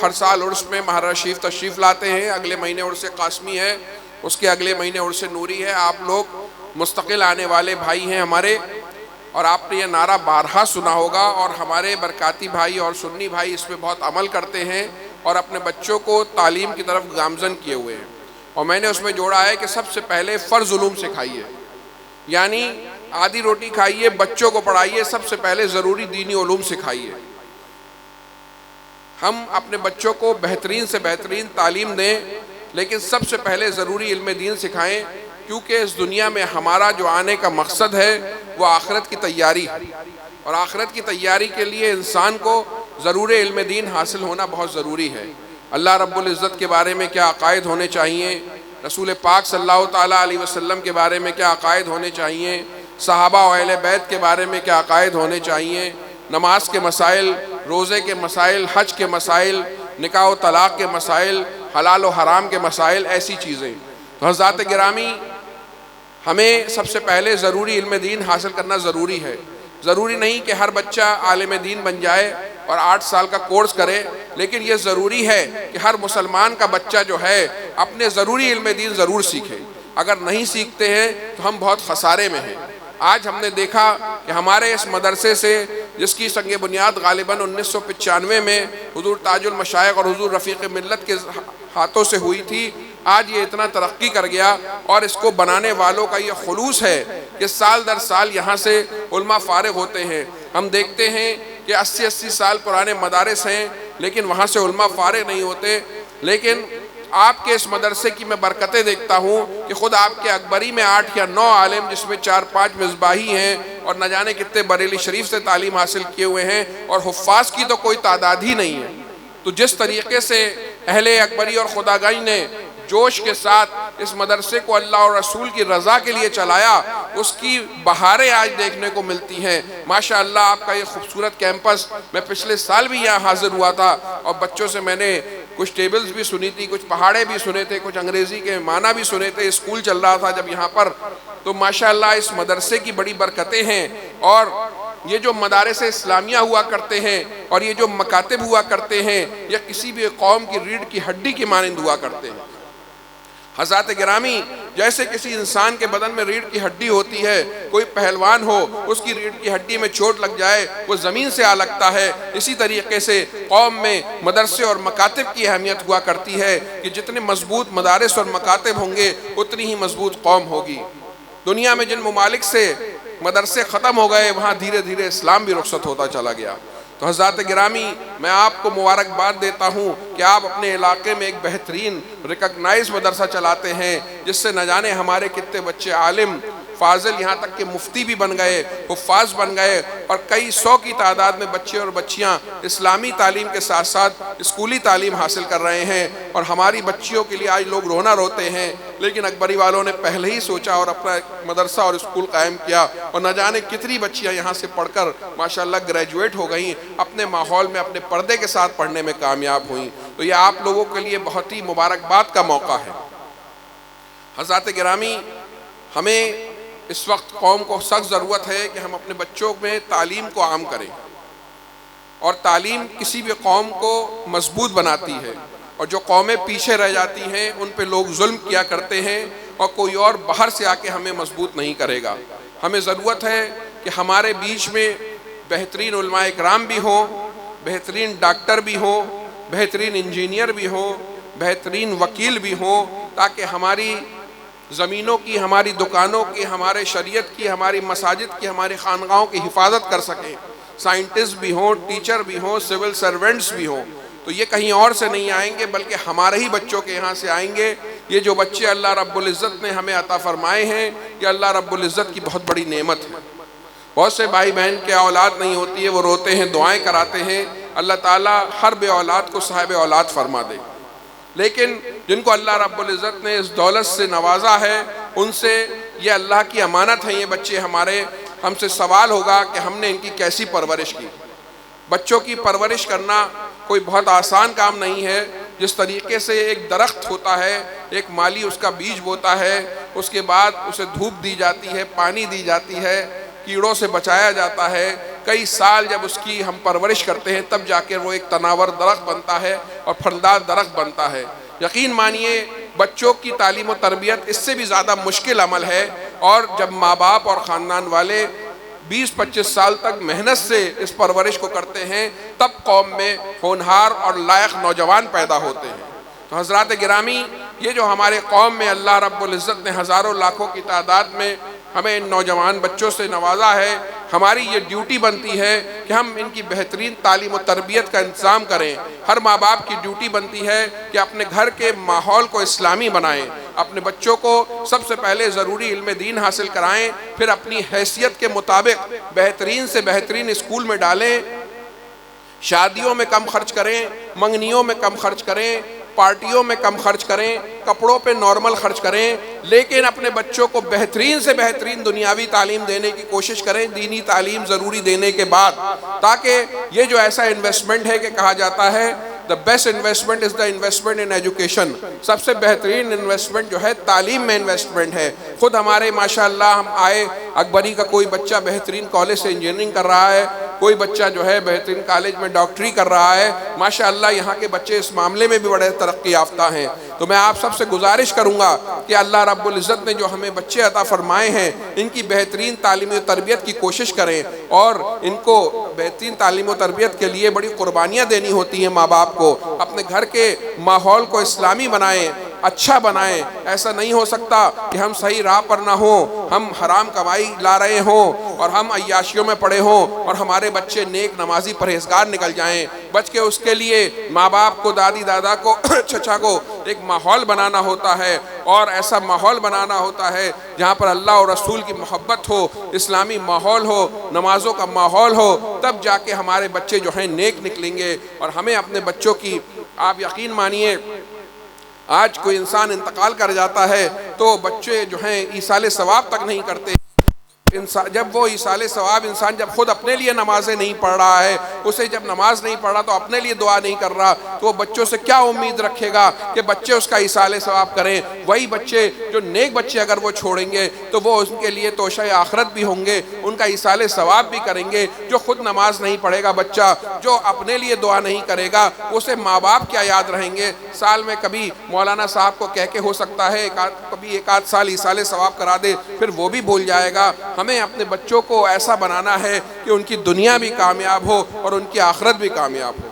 ہر سال عرس میں مہراج شریف تشریف لاتے ہیں. اگلے مہینے عرس قاسمی ہے، اس کے اگلے مہینے عرس نوری ہے. آپ لوگ مستقل آنے والے بھائی ہیں ہمارے، اور آپ نے یہ نعرہ بارہا سنا ہوگا، اور ہمارے برکاتی بھائی اور سنی بھائی اس پہ بہت عمل کرتے ہیں اور اپنے بچوں کو تعلیم کی طرف گامزن کیے ہوئے ہیں. اور میں نے اس میں جوڑا ہے کہ سب سے پہلے فرض علوم سکھائیے، یعنی آدھی روٹی کھائیے، بچوں کو پڑھائیے، سب سے پہلے ضروری دینی علوم سکھائیے. ہم اپنے بچوں کو بہترین سے بہترین تعلیم دیں، لیکن سب سے پہلے ضروری علم دین سکھائیں، کیونکہ اس دنیا میں ہمارا جو آنے کا مقصد ہے وہ آخرت کی تیاری ہے، اور آخرت کی تیاری کے لیے انسان کو ضرور علم دین حاصل ہونا بہت ضروری ہے. اللہ رب العزت کے بارے میں کیا عقائد ہونے چاہیے، رسول پاک صلی اللہ تعالیٰ علیہ وسلم کے بارے میں کیا عقائد ہونے چاہیے، صحابہ و اہل بیت کے بارے میں کیا عقائد ہونے چاہیے، نماز کے مسائل، روزے کے مسائل، حج کے مسائل، نکاح و طلاق کے مسائل، حلال و حرام کے مسائل، ایسی چیزیں. تو حضرات گرامی، ہمیں سب سے پہلے ضروری علم دین حاصل کرنا ضروری ہے. ضروری نہیں کہ ہر بچہ عالم دین بن جائے اور 8 سال کا کورس کرے، لیکن یہ ضروری ہے کہ ہر مسلمان کا بچہ جو ہے اپنے ضروری علم دین ضرور سیکھے. اگر نہیں سیکھتے ہیں تو ہم بہت خسارے میں ہیں. آج ہم نے دیکھا کہ ہمارے اس مدرسے سے، جس کی سنگ بنیاد غالباً 1995 میں حضور تاج المشائخ اور حضور رفیق ملت کے ہاتھوں سے ہوئی تھی، آج یہ اتنا ترقی کر گیا. اور اس کو بنانے والوں کا یہ خلوص ہے کہ سال در سال یہاں سے علماء فارغ ہوتے ہیں. ہم دیکھتے ہیں کہ 80 سال پرانے مدارس ہیں، لیکن وہاں سے علماء فارغ نہیں ہوتے. لیکن آپ کے اس مدرسے کی میں برکتیں دیکھتا ہوں کہ خود آپ کے اکبری میں 8 یا 9 عالم، جس میں 4-5 مصباحی ہیں، اور نہ جانے کتنے بریلی شریف سے تعلیم حاصل کیے ہوئے ہیں، اور حفاظ کی تو کوئی تعداد ہی نہیں ہے. تو جس طریقے سے اہل اکبری اور خداگاہی نے جوش کے ساتھ اس مدرسے کو اللہ اور رسول کی رضا کے لیے چلایا، اس کی بہاریں آج دیکھنے کو ملتی ہیں. ماشاءاللہ آپ کا یہ خوبصورت کیمپس، میں پچھلے سال بھی یہاں حاضر ہوا تھا اور بچوں سے میں نے کچھ ٹیبلز بھی سنی تھی، کچھ پہاڑے بھی سنے تھے، کچھ انگریزی کے معنی بھی سنے تھے. اسکول چل رہا تھا جب یہاں پر، تو ماشاءاللہ اس مدرسے کی بڑی برکتیں ہیں. اور یہ جو مدارس اسلامیہ ہوا کرتے ہیں اور یہ جو مکاتب ہوا کرتے ہیں، یہ کسی بھی قوم کی ریڑھ کی ہڈی کی مانند ہوا کرتے ہیں. حضرات گرامی، جیسے کسی انسان کے بدن میں ریڑھ کی ہڈی ہوتی ہے، کوئی پہلوان ہو، اس کی ریڑھ کی ہڈی میں چوٹ لگ جائے وہ زمین سے آ لگتا ہے، اسی طریقے سے قوم میں مدرسے اور مکاتب کی اہمیت ہوا کرتی ہے کہ جتنے مضبوط مدارس اور مکاتب ہوں گے اتنی ہی مضبوط قوم ہوگی. دنیا میں جن ممالک سے مدرسے ختم ہو گئے، وہاں دھیرے دھیرے اسلام بھی رخصت ہوتا چلا گیا. تو حضرات گرامی، میں آپ کو مبارکباد دیتا ہوں کہ آپ اپنے علاقے میں ایک بہترین ریکگنائز مدرسہ چلاتے ہیں، جس سے نہ جانے ہمارے کتنے بچے عالم فاضل، یہاں تک کہ مفتی بھی بن گئے، حفاظ بن گئے، اور کئی 100 کی تعداد میں بچے اور بچیاں اسلامی تعلیم کے ساتھ ساتھ اسکولی تعلیم حاصل کر رہے ہیں. اور ہماری بچیوں کے لیے آج لوگ رونا روتے ہیں، لیکن اکبری والوں نے پہلے ہی سوچا اور اپنا مدرسہ اور اسکول قائم کیا، اور نہ جانے کتنی بچیاں یہاں سے پڑھ کر ماشاءاللہ گریجویٹ ہو گئیں، اپنے ماحول میں اپنے پردے کے ساتھ پڑھنے میں کامیاب ہوئیں. تو یہ آپ لوگوں کے لیے بہت ہی مبارکباد کا موقع ہے. حضرات گرامی، ہمیں اس وقت قوم کو سخت ضرورت ہے کہ ہم اپنے بچوں میں تعلیم کو عام کریں، اور تعلیم کسی بھی قوم کو مضبوط بناتی ہے. اور جو قومیں پیچھے رہ جاتی ہیں ان پہ لوگ ظلم کیا کرتے ہیں، اور کوئی اور باہر سے آ کے ہمیں مضبوط نہیں کرے گا. ہمیں ضرورت ہے کہ ہمارے بیچ میں بہترین علماء اکرام بھی ہوں، بہترین ڈاکٹر بھی ہوں، بہترین انجینئر بھی ہوں، بہترین وکیل بھی ہوں، تاکہ ہماری زمینوں کی، ہماری دکانوں کی، ہمارے شریعت کی، ہماری مساجد کی، ہماری خانقاہوں کی حفاظت کر سکیں. سائنٹسٹ بھی ہوں، ٹیچر بھی ہوں، سول سرونٹس بھی ہوں. تو یہ کہیں اور سے نہیں آئیں گے بلکہ ہمارے ہی بچوں کے یہاں سے آئیں گے. یہ جو بچے اللہ رب العزت نے ہمیں عطا فرمائے ہیں، یہ اللہ رب العزت کی بہت بڑی نعمت ہے. بہت سے بھائی بہن کے اولاد نہیں ہوتی ہے، وہ روتے ہیں، دعائیں کراتے ہیں. اللہ تعالیٰ ہر بے اولاد کو صاحب اولاد فرما دے. لیکن جن کو اللہ رب العزت نے اس دولت سے نوازا ہے، ان سے یہ اللہ کی امانت ہے. یہ بچے ہمارے، ہم سے سوال ہوگا کہ ہم نے ان کی کیسی پرورش کی. بچوں کی پرورش کرنا کوئی بہت آسان کام نہیں ہے. جس طریقے سے ایک درخت ہوتا ہے، ایک مالی اس کا بیج بوتا ہے، اس کے بعد اسے دھوپ دی جاتی ہے، پانی دی جاتی ہے، کیڑوں سے بچایا جاتا ہے، کئی سال جب اس کی ہم پرورش کرتے ہیں تب جا کے وہ ایک تناور درخت بنتا ہے اور پھلدار درخت بنتا ہے۔ یقین مانیے بچوں کی تعلیم و تربیت اس سے بھی زیادہ مشکل عمل ہے، اور جب ماں باپ اور خاندان والے 20-25 سال تک محنت سے اس پرورش کو کرتے ہیں تب قوم میں ہونہار اور لائق نوجوان پیدا ہوتے ہیں۔ تو حضرات گرامی، یہ جو ہمارے قوم میں اللہ رب العزت نے ہزاروں لاکھوں کی تعداد میں ہمیں ان نوجوان بچوں سے نوازا ہے، ہماری یہ ڈیوٹی بنتی ہے کہ ہم ان کی بہترین تعلیم و تربیت کا انتظام کریں۔ ہر ماں باپ کی ڈیوٹی بنتی ہے کہ اپنے گھر کے ماحول کو اسلامی بنائیں، اپنے بچوں کو سب سے پہلے ضروری علم دین حاصل کرائیں، پھر اپنی حیثیت کے مطابق بہترین سے بہترین اسکول میں ڈالیں، شادیوں میں کم خرچ کریں، منگنیوں میں کم خرچ کریں، پارٹیوں میں کم خرچ کریں، کپڑوں پہ نارمل خرچ کریں، لیکن اپنے بچوں کو بہترین سے بہترین دنیاوی تعلیم دینے کی کوشش کریں، دینی تعلیم ضروری دینے کے بعد، تاکہ یہ جو ایسا انویسٹمنٹ ہے کہ کہا جاتا ہے the best investment is the investment in education، سب سے بہترین انویسٹمنٹ جو ہے تعلیم میں انویسٹمنٹ ہے۔ خود ہمارے ماشاءاللہ ہم آئے اکبری کا کوئی بچہ بہترین کالج سے انجینئرنگ کر رہا ہے، کوئی بچہ جو ہے بہترین کالج میں ڈاکٹری کر رہا ہے، ماشاءاللہ یہاں کے بچے اس معاملے میں بھی بڑے ترقی یافتہ ہیں۔ تو میں آپ سب سے گزارش کروں گا کہ اللہ رب العزت نے جو ہمیں بچے عطا فرمائے ہیں ان کی بہترین تعلیم و تربیت کی کوشش کریں، اور ان کو بہترین تعلیم و تربیت کے لیے بڑی قربانیاں دینی ہوتی ہیں۔ ماں باپ کو اپنے گھر کے ماحول کو اسلامی بنائیں، اچھا بنائیں۔ ایسا نہیں ہو سکتا کہ ہم صحیح راہ پر نہ ہوں، ہم حرام کمائی لا رہے ہوں اور ہم عیاشیوں میں پڑے ہوں، اور ہمارے بچے نیک نمازی پرہیزگار نکل جائیں۔ بچ کے اس کے لیے ماں باپ کو، دادی دادا کو، چچا کو ایک ماحول بنانا ہوتا ہے، اور ایسا ماحول بنانا ہوتا ہے جہاں پر اللہ اور رسول کی محبت ہو، اسلامی ماحول ہو، نمازوں کا ماحول ہو، تب جا کے ہمارے بچے جو ہیں نیک نکلیں گے۔ اور ہمیں اپنے بچوں کی، آپ یقین مانیے آج کوئی انسان انتقال کر جاتا ہے تو بچے جو ہیں ایصال ثواب تک نہیں کرتے۔ جب وہ ایصال ثواب انسان جب خود اپنے لیے نمازیں نہیں پڑھ رہا ہے، اسے جب نماز نہیں پڑھ رہا تو اپنے لیے دعا نہیں کر رہا، تو وہ بچوں سے کیا امید رکھے گا کہ بچے اس کا ایصال ثواب کریں؟ وہی بچے جو نیک بچے اگر وہ چھوڑیں گے تو وہ ان کے لیے توشہ آخرت بھی ہوں گے، ان کا ایصال ثواب بھی کریں گے۔ جو خود نماز نہیں پڑھے گا بچہ، جو اپنے لیے دعا نہیں کرے گا، اسے ماں باپ کیا یاد رہیں گے؟ سال میں کبھی مولانا صاحب کو کہہ کے ہو سکتا ہے کبھی ایک آدھ سال ایصال ثواب کرا دے، پھر وہ بھی بھول جائے گا۔ ہمیں اپنے بچوں کو ایسا بنانا ہے کہ ان کی دنیا بھی کامیاب ہو اور ان کی آخرت بھی کامیاب ہو۔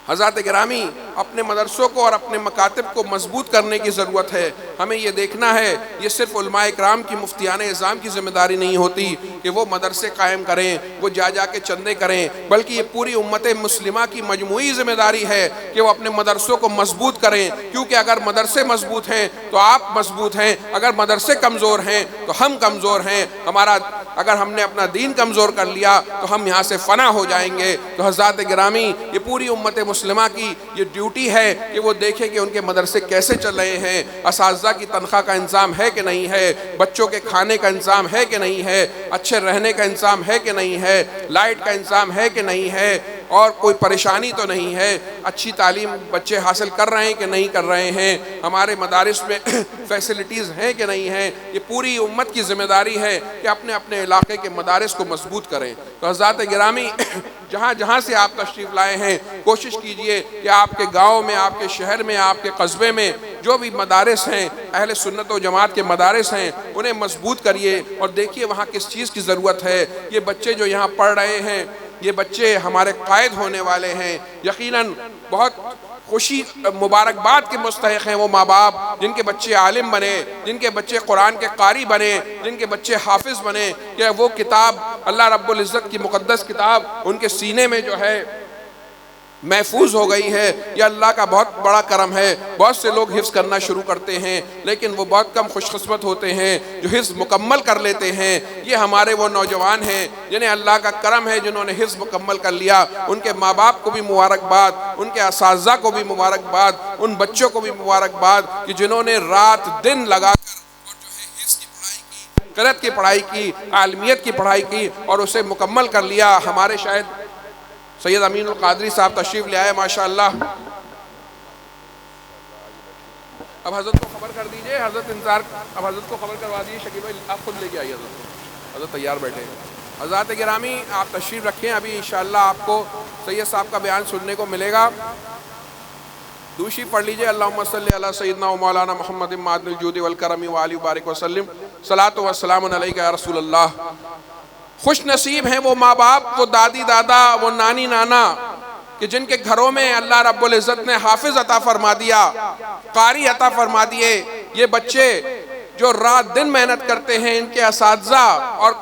حضرات گرامی، اپنے مدرسوں کو اور اپنے مکاتب کو مضبوط کرنے کی ضرورت ہے۔ ہمیں یہ دیکھنا ہے، یہ صرف علماء اکرام کی، مفتیان اعظام کی ذمہ داری نہیں ہوتی کہ وہ مدرسے قائم کریں، وہ جا کے چندے کریں، بلکہ یہ پوری امت مسلمہ کی مجموعی ذمہ داری ہے کہ وہ اپنے مدرسوں کو مضبوط کریں، کیونکہ اگر مدرسے مضبوط ہیں تو آپ مضبوط ہیں، اگر مدرسے کمزور ہیں تو ہم کمزور ہیں۔ اگر ہم نے اپنا دین کمزور کر لیا تو ہم یہاں سے فنا ہو جائیں گے۔ تو حضرات گرامی، یہ پوری امت مسلمہ کی یہ ڈیوٹی ہے کہ وہ دیکھیں کہ ان کے مدرسے کیسے چل رہے ہیں، اساتذہ کی تنخواہ کا انتظام ہے کہ نہیں ہے، بچوں کے کھانے کا انتظام ہے کہ نہیں ہے، اچھے رہنے کا انتظام ہے کہ نہیں ہے، لائٹ کا انتظام ہے کہ نہیں ہے، اور کوئی پریشانی تو نہیں ہے، اچھی تعلیم بچے حاصل کر رہے ہیں کہ نہیں کر رہے ہیں، ہمارے مدارس میں فیسلٹیز ہیں کہ نہیں ہیں۔ یہ پوری امت کی ذمہ داری ہے کہ اپنے اپنے علاقے کے مدارس کو مضبوط کریں۔ تو حضرات گرامی، جہاں جہاں سے آپ تشریف لائے ہیں، کوشش کیجئے کہ آپ کے گاؤں میں، آپ کے شہر میں، آپ کے قصبے میں جو بھی مدارس ہیں، اہل سنت و جماعت کے مدارس ہیں، انہیں مضبوط کریے اور دیکھیے وہاں کس چیز کی ضرورت ہے۔ یہ بچے جو یہاں پڑھ رہے ہیں، یہ بچے ہمارے قائد ہونے والے ہیں۔ یقیناً بہت خوشی مبارکباد کے مستحق ہیں وہ ماں باپ جن کے بچے عالم بنے، جن کے بچے قرآن کے قاری بنے، جن کے بچے حافظ بنے، کہ وہ کتاب اللہ رب العزت کی مقدس کتاب ان کے سینے میں جو ہے محفوظ ہو گئی ہے۔ یہ اللہ کا بہت بڑا کرم ہے۔ بہت سے لوگ حفظ کرنا شروع کرتے ہیں لیکن وہ بہت کم خوش قسمت ہوتے ہیں جو حفظ مکمل کر لیتے ہیں۔ یہ ہمارے وہ نوجوان ہیں جنہیں اللہ کا کرم ہے، جنہوں نے حفظ مکمل کر لیا۔ ان کے ماں باپ کو بھی مبارکباد، ان کے اساتذہ کو بھی مبارکباد، ان بچوں کو بھی مبارکباد کہ جنہوں نے رات دن لگا کر قرأت کی پڑھائی کی، عالمیت کی پڑھائی کی اور اسے مکمل کر لیا۔ ہمارے شاید سید امین القادری صاحب تشریف لے آئے، ماشاءاللہ۔ اب حضرت کو خبر کر دیجئے، حضرت انتظار، اب حضرت کو خبر کروا دیجئے، شکیل بھائی آپ خود لے کے آئیے حضرت کو۔ حضرت تیار بیٹھے ہیں۔ حضرات گرامی آپ تشریف رکھیں، ابھی انشاءاللہ آپ کو سید صاحب کا بیان سننے کو ملے گا۔ دوشی پڑھ لیجئے، اللہم صلی علی سیدنا و مولانا محمد معدن الجود والکرم وآلہ وبارک وسلم، صلاۃ و سلام علیکہ یا رسول اللہ۔ خوش نصیب ہیں وہ ماں باپ، وہ دادی دادا، وہ نانی نانا کہ جن کے گھروں میں اللہ رب العزت نے حافظ عطا فرما دیا، قاری عطا فرما دیے۔ یہ بچے جو رات دن محنت کرتے ہیں، ان کے اساتذہ اور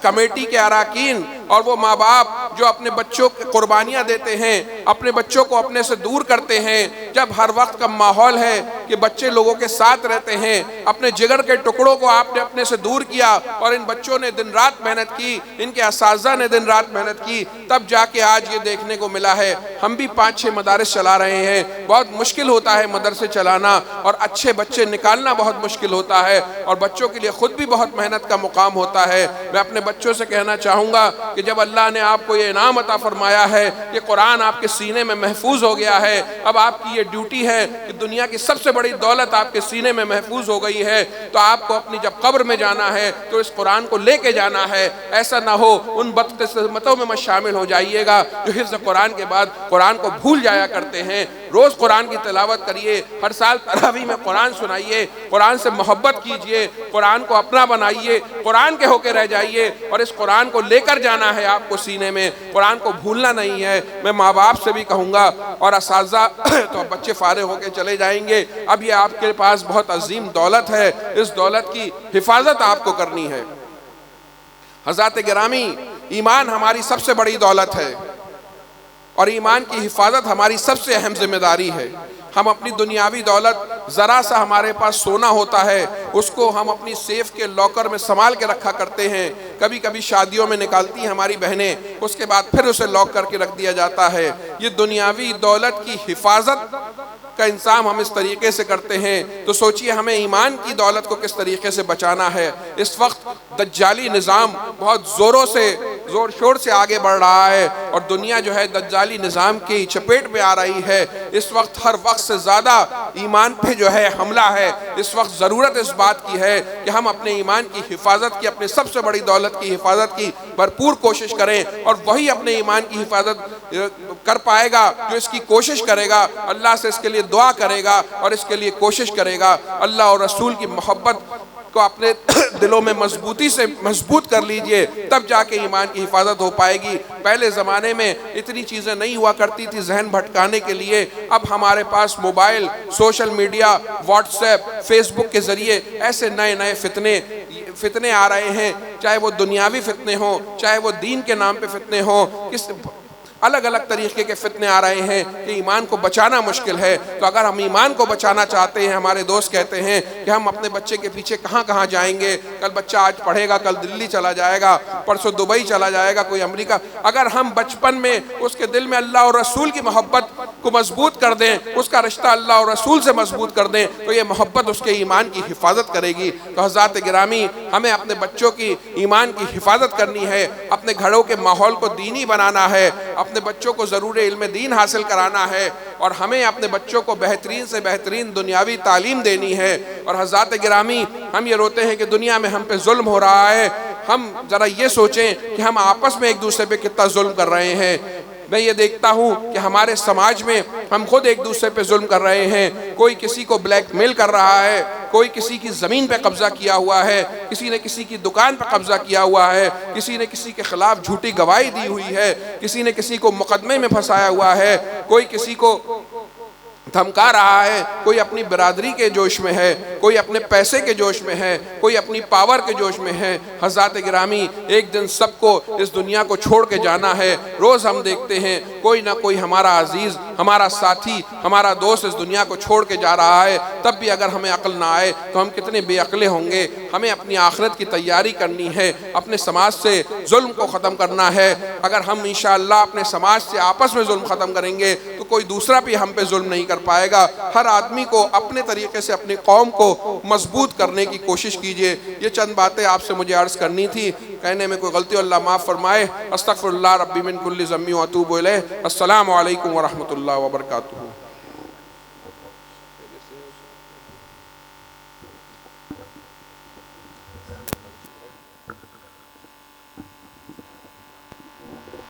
کمیٹی کے اراکین اور وہ ماں باپ جو اپنے بچوں کی قربانیاں دیتے ہیں، اپنے بچوں کو اپنے سے دور کرتے ہیں، جب ہر وقت کا ماحول ہے کہ بچے لوگوں کے ساتھ رہتے ہیں، اپنے جگر کے ٹکڑوں کو آپ نے اپنے سے دور کیا اور ان بچوں نے دن رات محنت کی، ان کے اساتذہ نے دن رات محنت کی، تب جا کے آج یہ دیکھنے کو ملا ہے۔ ہم بھی 5-6 مدارس چلا رہے ہیں، بہت مشکل ہوتا ہے مدرسے چلانا اور اچھے بچے نکالنا بہت مشکل ہوتا ہے، اور بچوں کے لیے خود بھی بہت محنت کا مقام ہوتا ہے۔ میں اپنے بچوں سے کہنا چاہوں گا کہ جب اللہ نے آپ کو یہ انعام عطا فرمایا ہے کہ قرآن آپ کے سینے میں محفوظ ہو گیا ہے، اب آپ کی یہ ڈیوٹی ہے کہ دنیا کی سب سے بڑی دولت آپ کے سینے میں محفوظ ہو گئی ہے، تو آپ کو اپنی جب قبر میں جانا ہے تو اس قرآن کو لے کے جانا ہے۔ ایسا نہ ہو ان بدقسمتوں میں مت شامل ہو جائیے گا جو حفظ قرآن کے بعد قرآن کو بھول جایا کرتے ہیں۔ روز قرآن کی تلاوت کریے، ہر سال تراویح میں قرآن سنائیے، قرآن سے محبت کیجئے، قرآن کو اپنا بنائیے، قرآن کے ہو کے رہ جائیے، اور اس قرآن کو لے کر جانا ہے آپ کو سینے میں، قرآن کو بھولنا نہیں ہے۔ میں ماں باپ سے بھی کہوں گا اور اساتذہ تو بچے فارغ ہو کے چلے جائیں گے، اب یہ آپ کے پاس بہت عظیم دولت ہے، اس دولت کی حفاظت آپ کو کرنی ہے۔ حضرات گرامی، ایمان ہماری سب سے بڑی دولت ہے اور ایمان کی حفاظت ہماری سب سے اہم ذمہ داری ہے۔ ہم اپنی دنیاوی دولت ذرا سا ہمارے پاس سونا ہوتا ہے، اس کو ہم اپنی سیف کے لاکر میں سنبھال کے رکھا کرتے ہیں، کبھی کبھی شادیوں میں نکالتی ہیں ہماری بہنیں، اس کے بعد پھر اسے لاک کر کے رکھ دیا جاتا ہے۔ یہ دنیاوی دولت کی حفاظت کا انتظام ہم اس طریقے سے کرتے ہیں، تو سوچئے ہمیں ایمان کی دولت کو کس طریقے سے بچانا ہے۔ اس وقت دجالی نظام بہت زور شور سے آگے بڑھ رہا ہے اور دنیا جو ہے دجالی نظام کی چپیٹ میں آ رہی ہے۔ اس وقت ہر وقت سے زیادہ ایمان پہ جو ہے حملہ ہے، اس وقت ضرورت اس بات کی ہے کہ ہم اپنے ایمان کی حفاظت کی، اپنے سب سے بڑی دولت کی حفاظت کی بھرپور کوشش کریں، اور وہی اپنے ایمان کی حفاظت کر پائے گا جو اس کی کوشش کرے گا، اللہ سے اس کے لیے دعا کرے گا اور اس کے لیے کوشش کرے گا۔ اللہ اور رسول کی محبت کو اپنے دلوں میں مضبوطی سے مضبوط کر لیجئے، تب جا کے ایمان کی حفاظت ہو پائے گی۔ پہلے زمانے میں اتنی چیزیں نہیں ہوا کرتی تھی ذہن بھٹکانے کے لیے، اب ہمارے پاس mobile, social media, WhatsApp, Facebook کے ذریعے ایسے نئے نئے فتنے آ رہے ہیں، چاہے وہ دنیاوی فتنے ہوں، چاہے وہ دین کے نام پہ فتنے ہوں، الگ الگ طریقے کے فتنے آ رہے ہیں کہ ایمان کو بچانا مشکل ہے۔ تو اگر ہم ایمان کو بچانا چاہتے ہیں، ہمارے دوست کہتے ہیں کہ ہم اپنے بچے کے پیچھے کہاں کہاں جائیں گے، کل بچہ آج پڑھے گا، کل دلی چلا جائے گا، پرسوں دبئی چلا جائے گا، کوئی امریکہ، اگر ہم بچپن میں اس کے دل میں اللہ اور رسول کی محبت کو مضبوط کر دیں، اس کا رشتہ اللہ اور رسول سے مضبوط کر دیں، تو یہ محبت اس کے ایمان کی حفاظت کرے گی۔ تو حضرات گرامی، ہمیں اپنے بچوں کی ایمان کی حفاظت کرنی ہے، اپنے گھروں کے ماحول کو دینی بنانا ہے، اپنے بچوں کو ضرور علم دین حاصل کرانا ہے، اور ہمیں اپنے بچوں کو بہترین سے بہترین دنیاوی تعلیم دینی ہے۔ اور حضرات گرامی، ہم یہ روتے ہیں کہ دنیا میں ہم پہ ظلم ہو رہا ہے، ہم ذرا یہ سوچیں کہ ہم آپس میں ایک دوسرے پہ کتنا ظلم کر رہے ہیں۔ میں یہ دیکھتا ہوں کہ ہمارے سماج میں ہم خود ایک دوسرے پہ ظلم کر رہے ہیں، کوئی کسی کو بلیک میل کر رہا ہے، کوئی کسی کی زمین پہ قبضہ کیا ہوا ہے، کسی نے کسی کی دکان پہ قبضہ کیا ہوا ہے، کسی نے کسی کے خلاف جھوٹی گواہی دی ہوئی ہے، کسی نے کسی کو مقدمے میں پھنسایا ہوا ہے، کوئی کسی کو دھمکا رہا ہے، کوئی اپنی برادری کے جوش میں ہے، کوئی اپنے پیسے کے جوش میں ہے، کوئی اپنی پاور کے جوش میں ہے۔ حضرات گرامی، ایک دن سب کو اس دنیا کو چھوڑ کے جانا ہے۔ روز ہم دیکھتے ہیں کوئی نہ کوئی ہمارا عزیز، ہمارا ساتھی، ہمارا دوست اس دنیا کو چھوڑ کے جا رہا ہے، تب بھی اگر ہمیں عقل نہ آئے تو ہم کتنے بے عقلے ہوں گے۔ ہمیں اپنی آخرت کی تیاری کرنی ہے، اپنے سماج سے ظلم کو ختم کرنا ہے۔ اگر ہم انشاءاللہ اپنے سماج سے آپس میں ظلم ختم کریں گے تو کوئی دوسرا بھی ہم پہ ظلم نہیں کر پائے گا۔ ہر آدمی کو اپنے طریقے سے اپنی قوم کو مضبوط کرنے کی کوشش کیجئے۔ یہ چند باتیں آپ سے مجھے عرض کرنی تھی، کہنے میں کوئی غلطی اللہ معاف فرمائے۔ استغفر اللہ ربی من کل ذنب و اتوب الیہ۔ السلام علیکم ورحمۃ اللہ وبرکاتہ۔